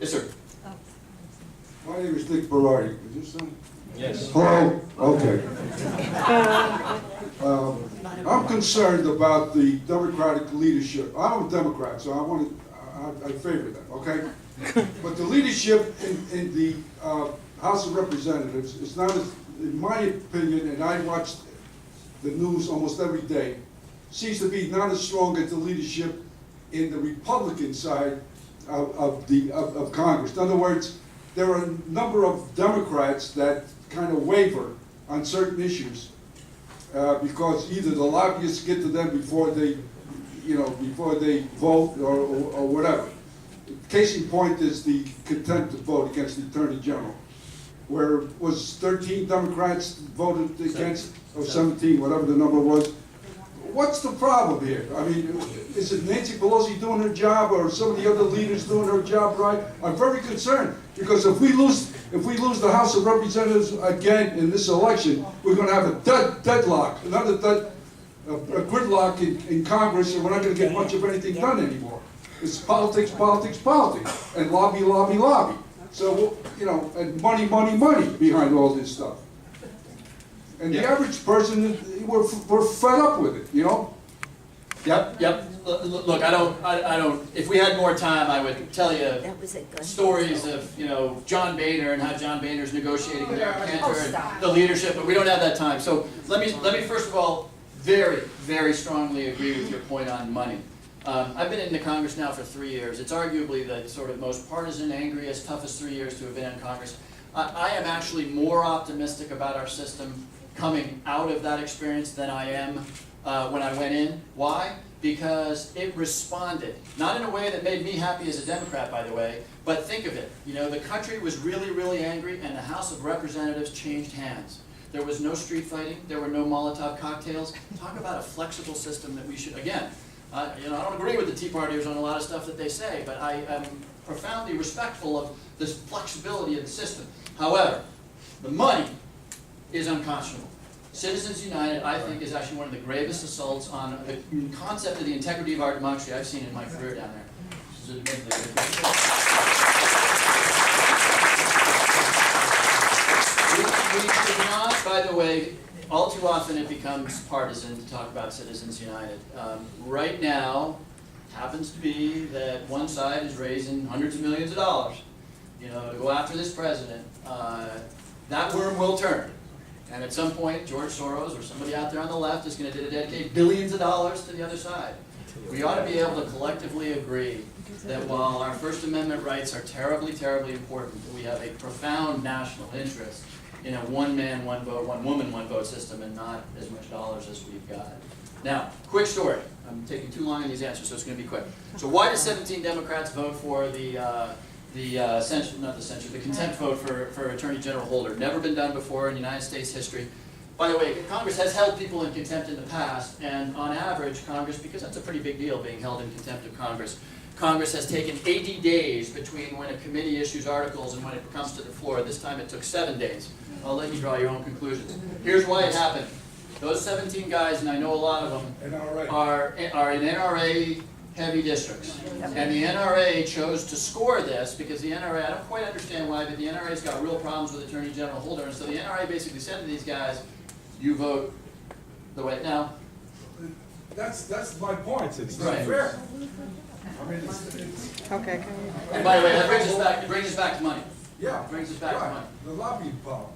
Yes, sir. My name is Dick Berardi. Is this on? Yes. Hello? Okay. I'm concerned about the Democratic leadership. I'm a Democrat, so I favor that, okay? But the leadership in the House of Representatives is not, in my opinion, and I watch the news almost every day, seems to be not as strong as the leadership in the Republican side of Congress. In other words, there are a number of Democrats that kind of waver on certain issues because either the lobbyists get to them before they, before they vote or whatever. Case in point is the contempt vote against the Attorney General, where was 13 Democrats voted against, or 17, whatever the number was. What's the problem here? I mean, is it Nancy Pelosi doing her job, or some of the other leaders doing her job right? I'm very concerned, because if we lose the House of Representatives again in this election, we're going to have a deadlock, a gridlock in Congress, and we're not going to get much of anything done anymore. It's politics, politics, politics, and lobby, lobby, lobby. So, and money, money, money behind all this stuff. And the average person, we're fed up with it, Yep. Look, I don't, if we had more time, I would tell you stories of, John Boehner and how John Boehner's negotiating with Eric Cantor and the leadership, but we don't have that time. So let me first of all very, very strongly agree with your point on money. I've been in the Congress now for 3 years. It's arguably the sort of most partisan, angriest, toughest 3 years to have been in Congress. I am actually more optimistic about our system coming out of that experience than I am when I went in. Why? Because it responded, not in a way that made me happy as a Democrat, by the way, but think of it. The country was really, really angry, and the House of Representatives changed hands. There was no street fighting. There were no Molotov cocktails. Talk about a flexible system that we should, again, I don't agree with the Tea Partiers on a lot of stuff that they say, but I am profoundly respectful of this flexibility of the system. However, the money is unconscionable. Citizens United, I think, is actually one of the gravest assaults on the concept of the integrity of our democracy I've seen in my career down there. We should not, by the way, all too often it becomes partisan to talk about Citizens United. Right now, happens to be that one side is raising hundreds of millions of dollars, to go after this president. That worm will turn. And at some point, George Soros or somebody out there on the left is going to dedicate billions of dollars to the other side. We ought to be able to collectively agree that while our First Amendment rights are terribly, terribly important, we have a profound national interest in a one man, one vote, one woman, one vote system, and not as much dollars as we've got. Now, quick story. I'm taking too long in these answers, so it's going to be quick. So why did 17 Democrats vote for the contempt vote for Attorney General Holder? Never been done before in United States history. By the way, Congress has held people in contempt in the past, and on average, Congress, because that's a pretty big deal being held in contempt of Congress, Congress has taken 80 days between when a committee issues articles and when it comes to the floor. This time it took 7 days. I'll let you draw your own conclusions. Here's why it happened. Those 17 guys, and I know a lot of them, are in NRA heavy districts. And the NRA chose to score this because the NRA, I don't quite understand why, but the NRA's got real problems with Attorney General Holder. And so the NRA basically said to these guys, you vote the way. Now, That's my point. It's not right. fair. I mean, it's Okay. And by the way, that brings us back to money. Yeah. Brings us back to money. The lobbying power.